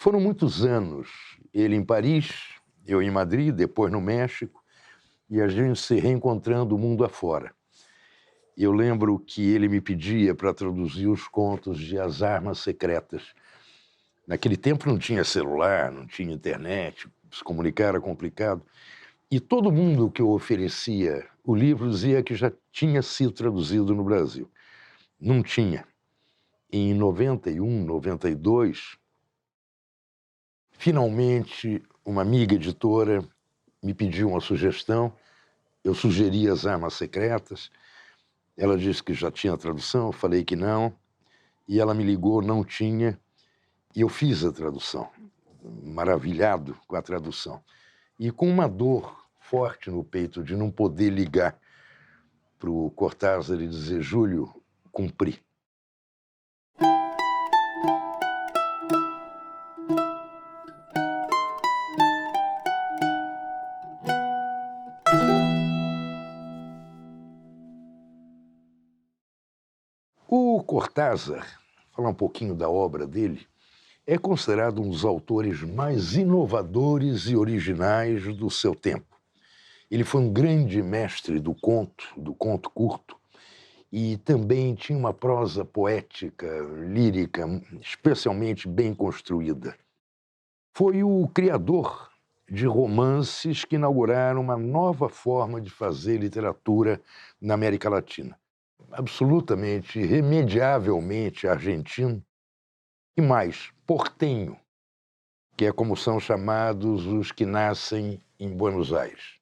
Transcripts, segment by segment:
Foram muitos anos, ele em Paris, eu em Madrid, depois no México, e a gente se reencontrando o mundo afora. Eu lembro que ele me pedia para traduzir os contos de As Armas Secretas. Naquele tempo não tinha celular, não tinha internet, se comunicar era complicado. E todo mundo que eu oferecia o livro dizia que já tinha sido traduzido no Brasil. Não tinha. Em 91, 92, finalmente uma amiga editora me pediu uma sugestão. Eu sugeri As Armas Secretas. Ela disse que já tinha tradução, eu falei que não. E ela me ligou, não tinha. E eu fiz a tradução, maravilhado com a tradução. E com uma dor forte no peito de não poder ligar para o Cortázar e dizer: Júlio, cumpri. O Cortázar, falar um pouquinho da obra dele, é considerado um dos autores mais inovadores e originais do seu tempo. Ele foi um grande mestre do conto curto, e também tinha uma prosa poética, lírica, especialmente bem construída. Foi o criador de romances que inauguraram uma nova forma de fazer literatura na América Latina. Absolutamente, irremediavelmente argentino. E mais, portenho, que é como são chamados os que nascem em Buenos Aires.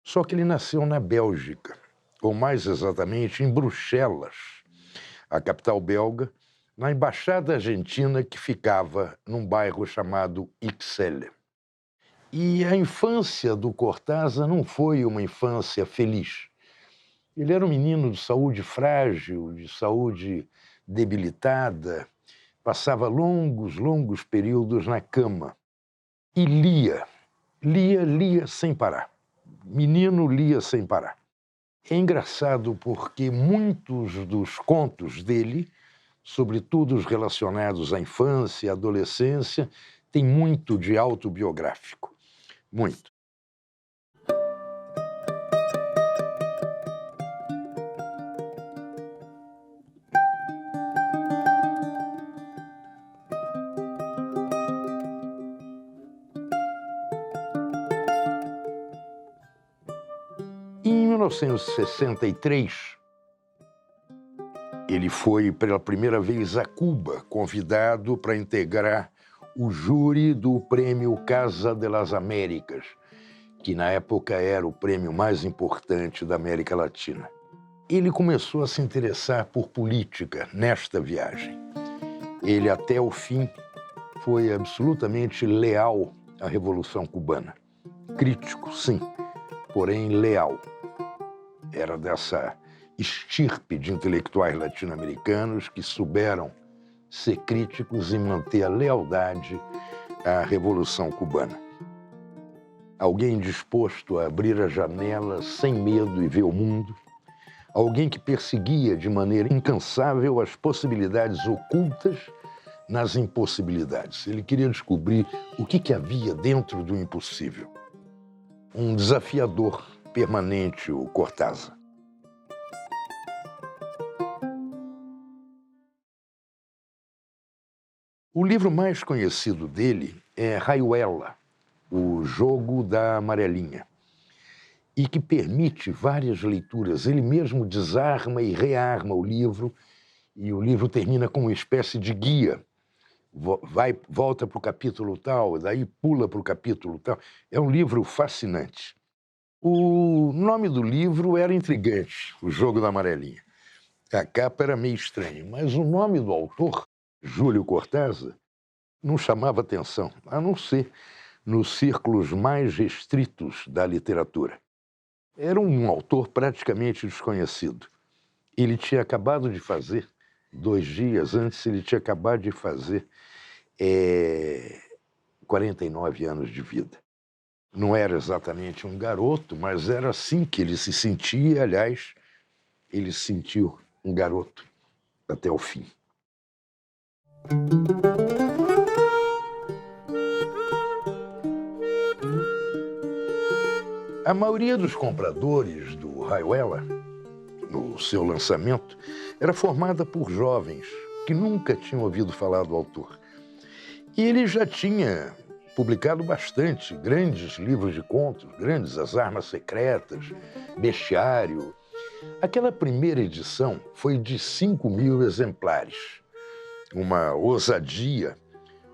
Só que ele nasceu na Bélgica, ou mais exatamente em Bruxelas, a capital belga, na embaixada argentina que ficava num bairro chamado Ixelles. E a infância do Cortázar não foi uma infância feliz. Ele era um menino de saúde frágil, de saúde debilitada, passava longos períodos na cama e lia sem parar. Menino lia sem parar. É engraçado porque muitos dos contos dele, sobretudo os relacionados à infância e à adolescência, têm muito de autobiográfico. Muito. Em 1963, ele foi pela primeira vez a Cuba, convidado para integrar o júri do Prêmio Casa de las Américas, que na época era o prêmio mais importante da América Latina. Ele começou a se interessar por política nesta viagem. Ele, até o fim, foi absolutamente leal à Revolução Cubana. Crítico, sim, porém leal. Era dessa estirpe de intelectuais latino-americanos que souberam ser críticos e manter a lealdade à Revolução Cubana. Alguém disposto a abrir a janela sem medo e ver o mundo. Alguém que perseguia de maneira incansável as possibilidades ocultas nas impossibilidades. Ele queria descobrir o que havia dentro do impossível. Um desafiador permanente, o Cortázar. O livro mais conhecido dele é Rayuela, o Jogo da Amarelinha, e que permite várias leituras. Ele mesmo desarma e rearma o livro, e o livro termina com uma espécie de guia. Volta para o capítulo tal, daí pula para o capítulo tal. É um livro fascinante. O nome do livro era intrigante, O Jogo da Amarelinha. A capa era meio estranha, mas o nome do autor, Júlio Cortázar, não chamava atenção, a não ser nos círculos mais restritos da literatura. Era um autor praticamente desconhecido. Ele tinha acabado de fazer, 2 dias antes, ele tinha acabado de fazer 49 anos de vida. Não era exatamente um garoto, mas era assim que ele se sentia. Aliás, ele se sentiu um garoto até o fim. A maioria dos compradores do Rayuela, no seu lançamento, era formada por jovens que nunca tinham ouvido falar do autor. E ele já tinha publicado bastante, grandes livros de contos, grandes As Armas Secretas, Bestiário. Aquela primeira edição foi de 5.000 exemplares, uma ousadia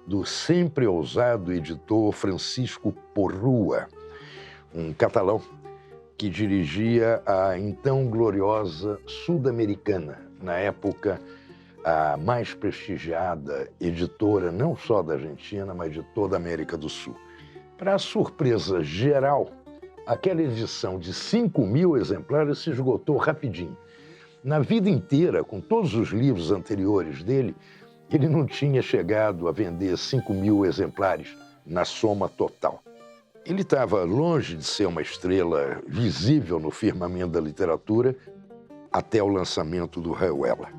do sempre ousado editor Francisco Porrua, um catalão que dirigia a então gloriosa Sudamericana, na época a mais prestigiada editora não só da Argentina, mas de toda a América do Sul. Para a surpresa geral, aquela edição de 5.000 exemplares se esgotou rapidinho. Na vida inteira, com todos os livros anteriores dele, ele não tinha chegado a vender 5.000 exemplares na soma total. Ele estava longe de ser uma estrela visível no firmamento da literatura até o lançamento do Rayuela.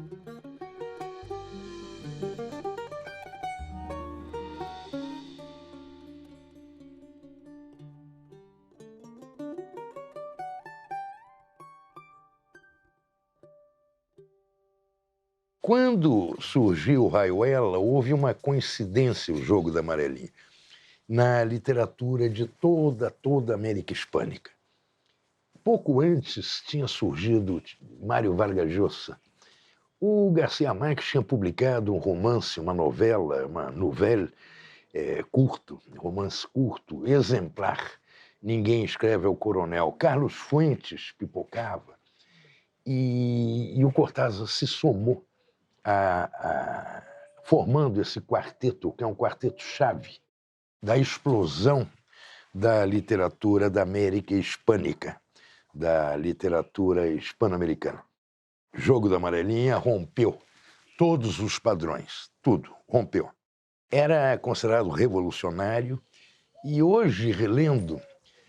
Quando surgiu o Rayuela, houve uma coincidência, o Jogo da Amarelinha, na literatura de toda a América Hispânica. Pouco antes tinha surgido Mário Vargas Llosa. O Garcia Marques tinha publicado um romance, uma novela, uma novela curto, romance curto, exemplar. Ninguém escreve ao Coronel. Carlos Fuentes pipocava. E o Cortázar se somou formando esse quarteto, que é um quarteto-chave da explosão da literatura da América Hispânica, da literatura hispano-americana. Jogo da Amarelinha rompeu todos os padrões, tudo rompeu. Era considerado revolucionário e hoje, relendo,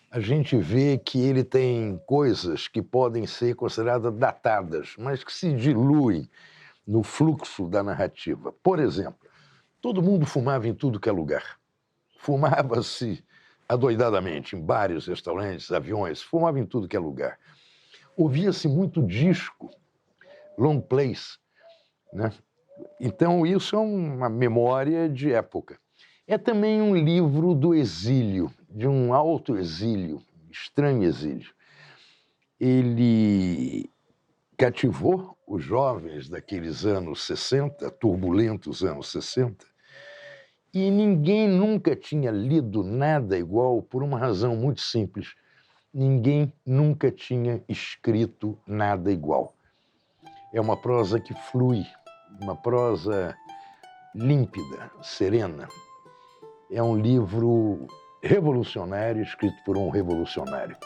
a gente vê que ele tem coisas que podem ser consideradas datadas, mas que se diluem no fluxo da narrativa. Por exemplo, todo mundo fumava em tudo que é lugar. Fumava-se adoidadamente em bares, restaurantes, aviões, fumava em tudo que é lugar. Ouvia-se muito disco, long plays, né? Então, isso é uma memória de época. É também um livro do exílio, de um alto exílio, estranho exílio. Ele cativou os jovens daqueles anos 60, turbulentos anos 60, e ninguém nunca tinha lido nada igual por uma razão muito simples. Ninguém nunca tinha escrito nada igual. É uma prosa que flui, uma prosa límpida, serena. É um livro revolucionário, escrito por um revolucionário.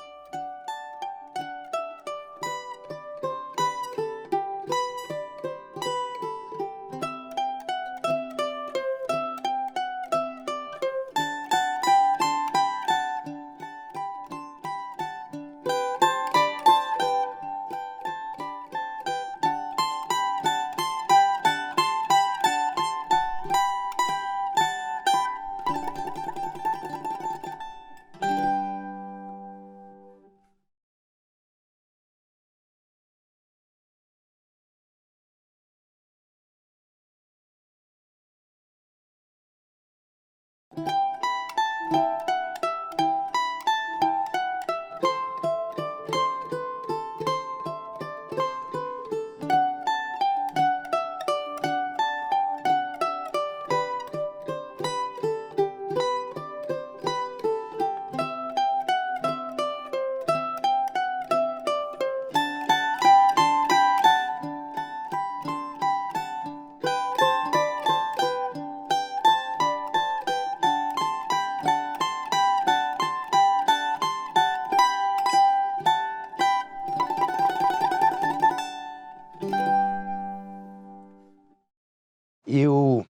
Eu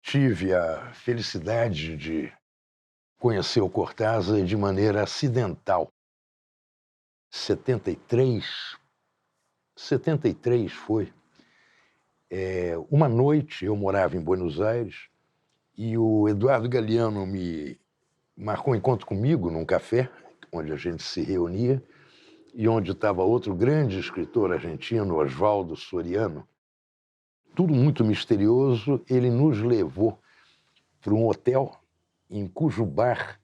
tive a felicidade de conhecer o Cortázar de maneira acidental. 73 foi. Uma noite eu morava em Buenos Aires e o Eduardo Galeano me marcou um encontro comigo num café, onde a gente se reunia e onde estava outro grande escritor argentino, Osvaldo Soriano. Tudo muito misterioso, ele nos levou para um hotel em cujo bar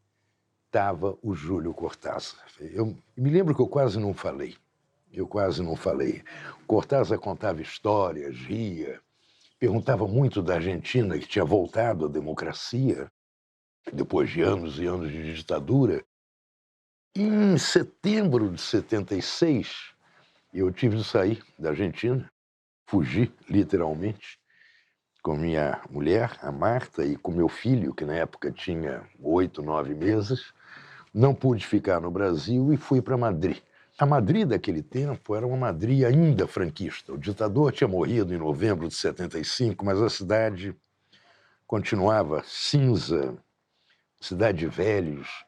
estava o Júlio Cortázar. Eu me lembro que eu quase não falei. O Cortázar contava histórias, ria, perguntava muito da Argentina, que tinha voltado à democracia depois de anos e anos de ditadura. Em setembro de 76, eu tive de sair da Argentina, fugi literalmente, com minha mulher, a Marta, e com meu filho, que na época tinha 8, 9 meses. Não pude ficar no Brasil e fui para Madrid. A Madrid daquele tempo era uma Madrid ainda franquista. O ditador tinha morrido em novembro de 75, mas a cidade continuava cinza, cidade de velhos.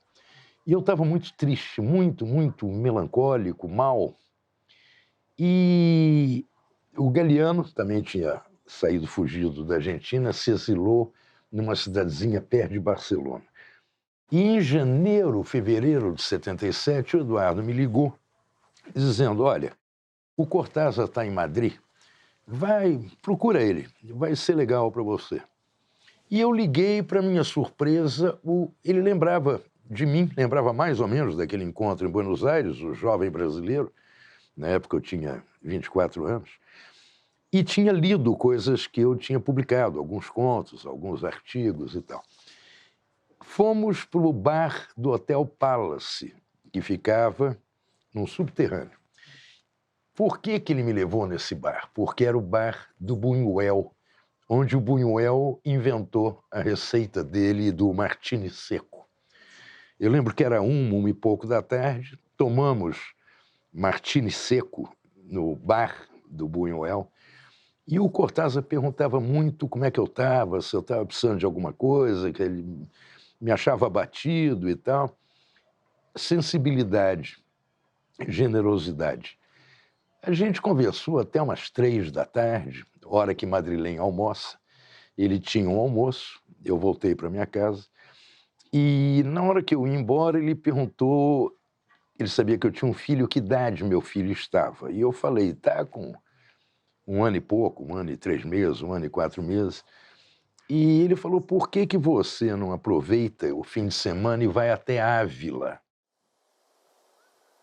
E eu estava muito triste, muito melancólico, mal. E o Galiano também tinha saído fugido da Argentina, se exilou numa cidadezinha perto de Barcelona. E em janeiro, fevereiro de 77, o Eduardo me ligou dizendo: olha, o Cortázar está em Madrid, procura ele, vai ser legal para você. E eu liguei, para minha surpresa, ele lembrava de mim, lembrava mais ou menos daquele encontro em Buenos Aires, o jovem brasileiro, na época eu tinha 24 anos, e tinha lido coisas que eu tinha publicado, alguns contos, alguns artigos e tal. Fomos para o bar do Hotel Palace, que ficava num subterrâneo. Por que ele me levou nesse bar? Porque era o bar do Buñuel, onde o Buñuel inventou a receita dele do martini seco. Eu lembro que era 1 e pouco da tarde, tomamos martini seco no bar do Buñuel, e o Cortázar perguntava muito como é que eu estava, se eu estava precisando de alguma coisa, que ele me achava abatido e tal. Sensibilidade, generosidade. A gente conversou até umas 3 da tarde, hora que madrilenho almoça. Ele tinha um almoço, eu voltei para minha casa, e na hora que eu ia embora, ele perguntou, ele sabia que eu tinha um filho, que idade meu filho estava. E eu falei, está com 1 ano e pouco, 1 ano e 3 meses, 1 ano e 4 meses. E ele falou, por que você não aproveita o fim de semana e vai até Ávila?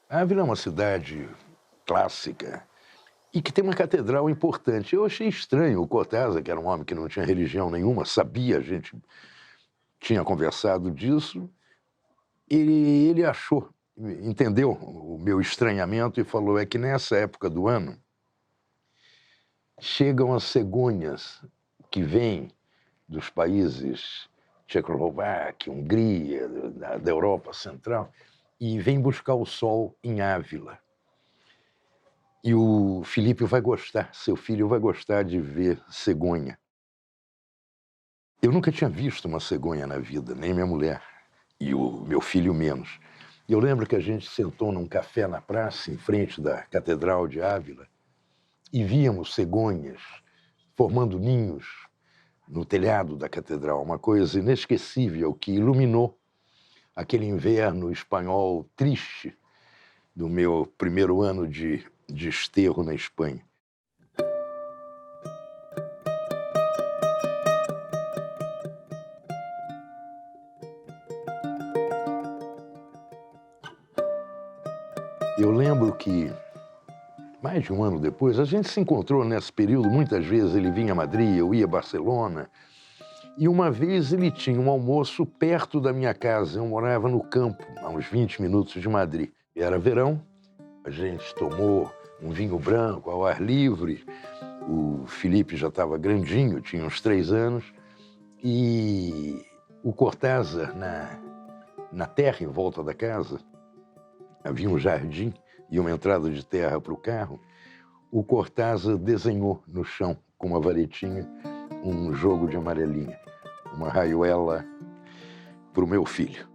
Ávila é uma cidade clássica e que tem uma catedral importante. Eu achei estranho o Cortázar, que era um homem que não tinha religião nenhuma, sabia, a gente tinha conversado disso, ele achou, entendeu o meu estranhamento e falou, é que nessa época do ano chegam as cegonhas que vêm dos países Tchecoslováquia, Hungria, da Europa Central, e vêm buscar o sol em Ávila. E o Felipe vai gostar, seu filho vai gostar de ver cegonha. Eu nunca tinha visto uma cegonha na vida, nem minha mulher, e o meu filho menos. Eu lembro que a gente sentou num café na praça, em frente da Catedral de Ávila, e víamos cegonhas formando ninhos no telhado da catedral, uma coisa inesquecível que iluminou aquele inverno espanhol triste do meu primeiro ano de desterro na Espanha. Eu lembro que, mais de 1 ano depois, a gente se encontrou nesse período, muitas vezes ele vinha a Madrid, eu ia a Barcelona, e uma vez ele tinha um almoço perto da minha casa, eu morava no campo, a uns 20 minutos de Madrid. Era verão, a gente tomou um vinho branco ao ar livre, o Felipe já estava grandinho, tinha uns 3 anos, e o Cortázar, na terra em volta da casa, havia um jardim e uma entrada de terra para o carro, o Cortázar desenhou no chão, com uma varetinha, um jogo de amarelinha, uma raiuela para o meu filho.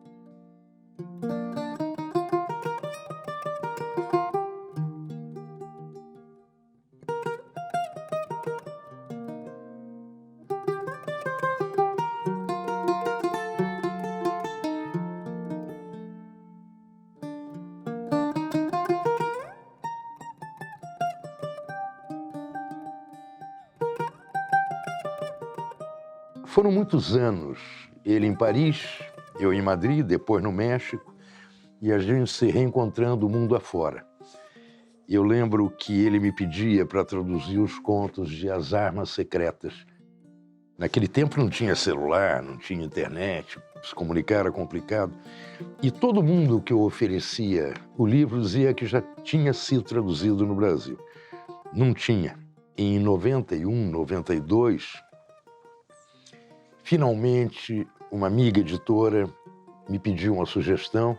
Foram muitos anos, ele em Paris, eu em Madrid, depois no México, e a gente se reencontrando o mundo afora. Eu lembro que ele me pedia para traduzir os contos de As Armas Secretas. Naquele tempo não tinha celular, não tinha internet, se comunicar era complicado. E todo mundo que eu oferecia o livro dizia que já tinha sido traduzido no Brasil. Não tinha. Em 91, 92, finalmente uma amiga editora me pediu uma sugestão.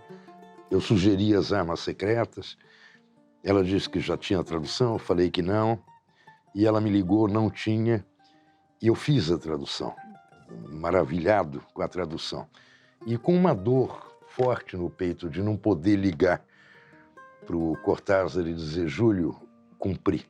Eu sugeri As Armas Secretas. Ela disse que já tinha tradução, eu falei que não. E ela me ligou, não tinha. E eu fiz a tradução, maravilhado com a tradução. E com uma dor forte no peito de não poder ligar para o Cortázar e dizer: Júlio, cumpri.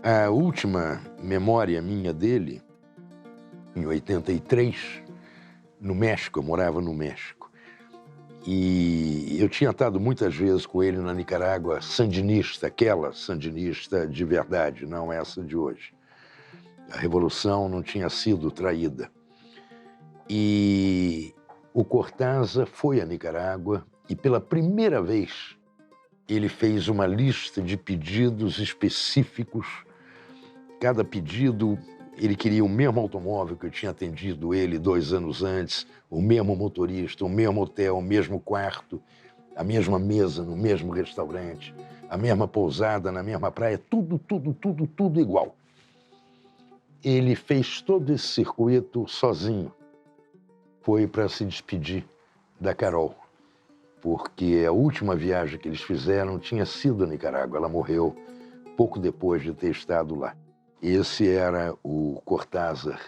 A última memória minha dele, em 83, no México, eu morava no México. E eu tinha estado muitas vezes com ele na Nicarágua sandinista, aquela sandinista de verdade, não essa de hoje. A revolução não tinha sido traída. E o Cortázar foi à Nicarágua e pela primeira vez ele fez uma lista de pedidos específicos. Cada pedido, ele queria o mesmo automóvel que eu tinha atendido ele 2 anos antes, o mesmo motorista, o mesmo hotel, o mesmo quarto, a mesma mesa no mesmo restaurante, a mesma pousada na mesma praia, tudo igual. Ele fez todo esse circuito sozinho. Foi para se despedir da Carol, porque a última viagem que eles fizeram tinha sido a Nicarágua. Ela morreu pouco depois de ter estado lá. Esse era o Cortázar,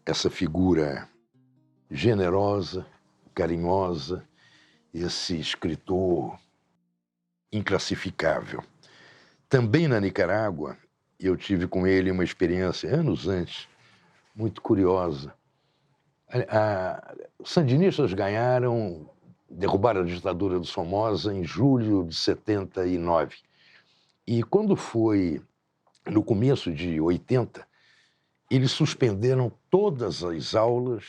essa figura generosa, carinhosa, esse escritor inclassificável. Também na Nicarágua, eu tive com ele uma experiência, anos antes, muito curiosa. Os sandinistas ganharam, derrubaram a ditadura do Somoza em julho de 79. E quando foi no começo de 80, eles suspenderam todas as aulas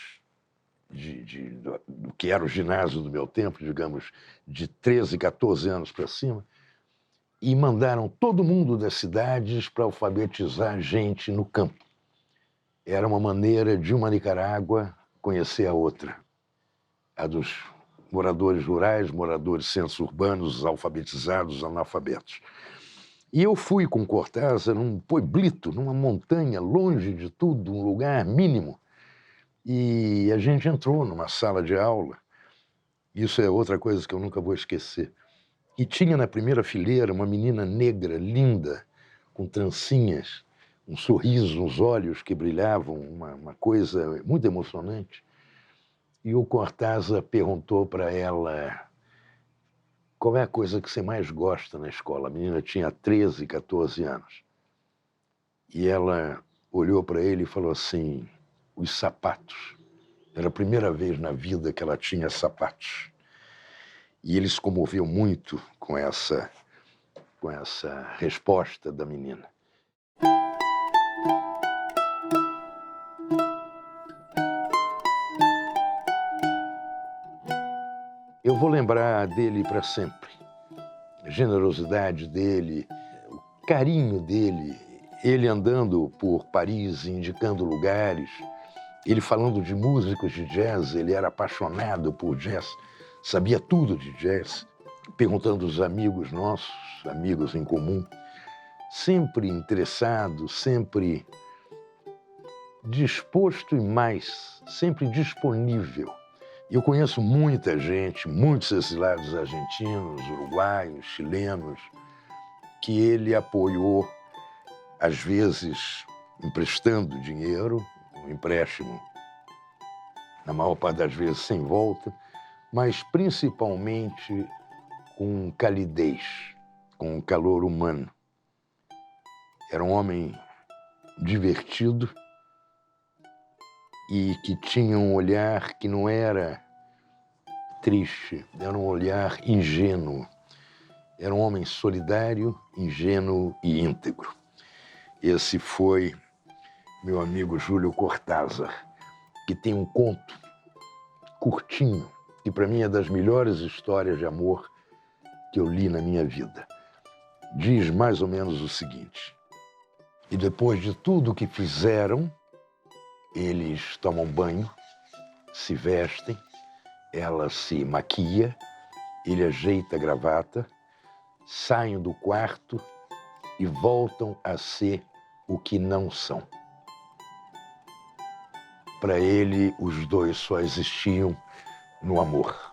do que era o ginásio do meu tempo, digamos, de 13, 14 anos para cima, e mandaram todo mundo das cidades para alfabetizar gente no campo. Era uma maneira de uma Nicarágua conhecer a outra, a dos moradores rurais, moradores de centros urbanos, alfabetizados, analfabetos. E eu fui com Cortázar num pueblito, numa montanha, longe de tudo, um lugar mínimo. E a gente entrou numa sala de aula. Isso é outra coisa que eu nunca vou esquecer. E tinha na primeira fileira uma menina negra, linda, com trancinhas, um sorriso, uns olhos que brilhavam, uma coisa muito emocionante. E o Cortázar perguntou para ela: qual é a coisa que você mais gosta na escola? A menina tinha 13, 14 anos. E ela olhou para ele e falou assim: os sapatos. Era a primeira vez na vida que ela tinha sapatos. E ele se comoveu muito com essa resposta da menina. Eu vou lembrar dele para sempre. A generosidade dele, o carinho dele, ele andando por Paris, indicando lugares, ele falando de músicos de jazz, ele era apaixonado por jazz, sabia tudo de jazz, perguntando aos amigos nossos, amigos em comum, sempre interessado, sempre disposto e mais, sempre disponível. Eu conheço muita gente, muitos exilados argentinos, uruguaios, chilenos, que ele apoiou, às vezes emprestando dinheiro, um empréstimo, na maior parte das vezes sem volta, mas principalmente com calidez, com calor humano. Era um homem divertido e que tinha um olhar que não era triste, era um olhar ingênuo. Era um homem solidário, ingênuo e íntegro. Esse foi meu amigo Júlio Cortázar, que tem um conto curtinho, que para mim é das melhores histórias de amor que eu li na minha vida. Diz mais ou menos o seguinte: e depois de tudo o que fizeram, eles tomam banho, se vestem, ela se maquia, ele ajeita a gravata, saem do quarto e voltam a ser o que não são. Para ele, os dois só existiam no amor.